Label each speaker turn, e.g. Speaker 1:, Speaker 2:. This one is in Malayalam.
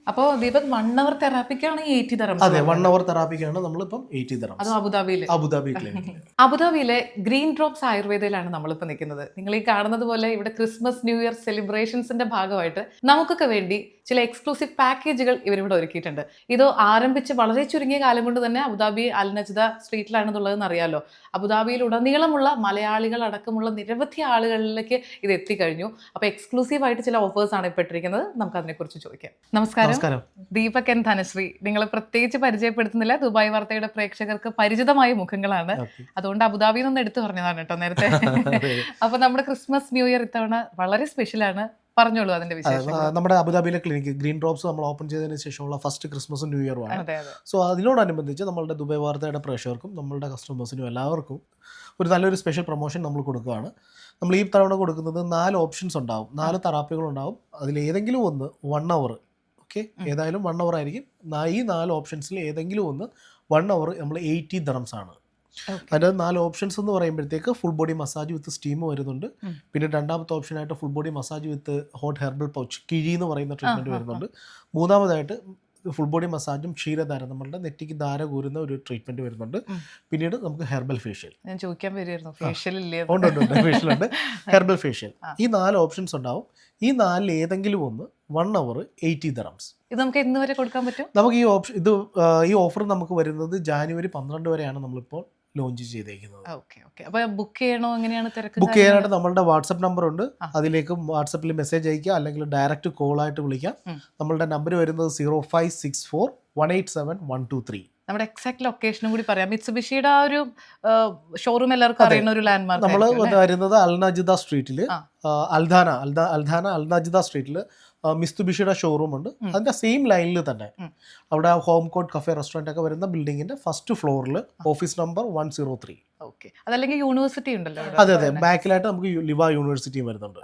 Speaker 1: അപ്പോൾ ദീപക് 1 അവർ തെറാപ്പിക്കാണ് 80 dirhams.
Speaker 2: അതെ, 1 അവർ തെറാപ്പിക്കാണ് നമ്മളിപ്പം 80 dirhams.
Speaker 1: അത് അബുദാബിയിൽ.
Speaker 2: അബുദാബി ക്ലിനിക്കിൽ.
Speaker 1: അബുദാബിയിലെ ഗ്രീൻ ഡ്രോപ്സ് ആയുർവേദയിലാണ് നമ്മളിപ്പോൾ നിൽക്കുന്നത്. നിങ്ങൾ ഈ കാണുന്നത് പോലെ ഇവിടെ ക്രിസ്മസ് ന്യൂ ഇയർ സെലിബ്രേഷൻസിന്റെ ഭാഗമായിട്ട് നമുക്കൊക്കെ വേണ്ടി ചില എക്സ്ക്ലൂസീവ് പാക്കേജുകൾ ഇവരിവിടെ ഒരുക്കിയിട്ടുണ്ട്. ഇത് ആരംഭിച്ച് വളരെ ചുരുങ്ങിയ കാലം കൊണ്ട് തന്നെ അബുദാബി അൽ നജ്ദ സ്ട്രീറ്റിലാണെന്നുള്ളതെന്ന് അറിയാലോ. അബുദാബിയിലുടനീളമുള്ള മലയാളികൾ അടക്കമുള്ള നിരവധി ആളുകളിലേക്ക് ഇത് എത്തിക്കഴിഞ്ഞു. അപ്പോൾ എക്സ്ക്ലൂസീവായിട്ട് ചില ഓഫേഴ്സ് ആണ് ഇപ്പോൾ ഇട്ടിരിക്കുന്നത്. നമുക്ക് അതിനെക്കുറിച്ച് ചോദിക്കാം. നമസ്കാരം. ദീപക് എൻ ധനശ്രീ. നിങ്ങളെ പ്രത്യേകിച്ച് പരിചയപ്പെടുത്തുന്നില്ല, ദുബായ് വാർത്തയുടെ പ്രേക്ഷകർക്ക് പരിചിതമായ മുഖങ്ങളാണ്. അതുകൊണ്ട് അബുദാബിയിൽ നിന്ന് എടുത്തു പറഞ്ഞതാണ് കേട്ടോ നേരത്തെ. അപ്പൊ നമ്മുടെ ക്രിസ്മസ് ന്യൂ ഇയർ ഇത്തവണ വളരെ സ്പെഷ്യലാണ്. പറഞ്ഞോളൂ അതിന്റെ വിശേഷം.
Speaker 2: നമ്മുടെ അബുദാബിയിലെ ക്ലിനിക്ക് ഗ്രീൻ ഡ്രോപ്സ് നമ്മൾ ഓപ്പൺ ചെയ്തതിന് ശേഷമുള്ള ഫസ്റ്റ് ക്രിസ്മസും ന്യൂ ഇയറും ആണ്. സോ അതിനോടനുബന്ധിച്ച് നമ്മളുടെ ദുബായ് വാർത്തയുടെ പ്രേക്ഷകർക്കും നമ്മളുടെ കസ്റ്റമേഴ്സിനും എല്ലാവർക്കും ഒരു നല്ലൊരു സ്പെഷ്യൽ പ്രൊമോഷൻ നമ്മൾ കൊടുക്കുകയാണ്. നമ്മൾ ഈ തവണ കൊടുക്കുന്നത് 4 ഓപ്ഷൻസ് ഉണ്ടാവും, 4 തെറാപ്പികളുണ്ടാവും. അതിലേതെങ്കിലും ഒന്ന് 1 അവർ. ഓക്കെ, ഏതായാലും 1 അവർ ആയിരിക്കും. ഈ 4 ഓപ്ഷൻസിൽ ഏതെങ്കിലും ഒന്ന് 1 അവർ നമ്മൾ 80 dirhams ആണ്. അതിൻ്റെ 4 ഓപ്ഷൻസ് എന്ന് പറയുമ്പോഴത്തേക്ക് full body massage with steam വരുന്നുണ്ട്. പിന്നെ രണ്ടാമത്തെ ഓപ്ഷനായിട്ട് full body massage with hot herbal pouch, കിഴി എന്ന് പറയുന്ന ട്രീറ്റ്മെൻറ്റ് വരുന്നുണ്ട്. മൂന്നാമതായിട്ട് ഫുൾ ബോഡി മസാജും ക്ഷീരധാര, നമ്മളുടെ നെറ്റിക്ക് ധാര കൂരുന്ന ഒരു ട്രീറ്റ്മെൻറ്റ് വരുന്നുണ്ട്. പിന്നീട് നമുക്ക് ഹെർബൽ ഫേഷ്യൽ.
Speaker 1: ഞാൻ ചോദിക്കാൻ വരുമായിരുന്നു, ഫേഷ്യൽ ഇല്ലേ?
Speaker 2: ഉണ്ട്, ഫേഷ്യൽ ഉണ്ട്, ഹെർബൽ ഫേഷ്യൽ. ഈ 4 ഓപ്ഷൻസ് ഉണ്ടാവും. ഈ 4 ഏതെങ്കിലും ഒന്ന് 1 അവർ 80 dirhams.
Speaker 1: ഇത് നമുക്ക് ഇന്ന് വരെ കൊടുക്കാൻ പറ്റും.
Speaker 2: നമുക്ക് ഈ ഓഫർ നമുക്ക് വരുന്നത് ജാനുവരി 12 വരെയാണ് നമ്മളിപ്പോൾ ലോഞ്ച് ചെയ്തേക്കുന്നത്.
Speaker 1: അപ്പോൾ ബുക്ക് ചെയ്യണോ, എങ്ങനെയാണ് തിരക്ക്?
Speaker 2: ബുക്ക് ചെയ്യാനായിട്ട് നമ്മളുടെ വാട്സപ്പ് നമ്പർ ഉണ്ട്. അതിലേക്ക് വാട്സപ്പിൽ മെസ്സേജ് അയക്കുക, അല്ലെങ്കിൽ ഡയറക്റ്റ് കോൾ ആയിട്ട് വിളിക്കാം. നമ്മളുടെ നമ്പർ വരുന്നത് 0564187123.
Speaker 1: നമ്മുടെ എക്സാക്ട് ലൊക്കേഷനും കൂടി പറയാം. മിത്സുബിഷിയുടെ ആ ഒരു ഷോറൂം എല്ലാവർക്കും അറിയുന്ന ഒരു ലാൻഡ്മാർക്ക്.
Speaker 2: നമ്മൾ വരുന്നത് അൽ നജ്ദ സ്ട്രീറ്റിൽ, അൽധാന അൽ നജ്ദ സ്ട്രീറ്റിൽ മിസ്തുബിഷിയുടെ ഷോറൂം ഉണ്ട്. അതിന്റെ സെയിം ലൈനിൽ തന്നെ അവിടെ ഹോം കോട്ട് കഫേ റെസ്റ്റോറന്റ് ഒക്കെ വരുന്ന ബിൽഡിങ്ങിന്റെ ഫസ്റ്റ് ഫ്ലോറിൽ ഓഫീസ് നമ്പർ 103.
Speaker 1: അതല്ലെങ്കിൽ യൂണിവേഴ്സിറ്റി ഉണ്ടല്ലോ.
Speaker 2: അതെ, ബാക്കിലായിട്ട് നമുക്ക് ലിവ യൂണിവേഴ്സിറ്റിയും വരുന്നുണ്ട്.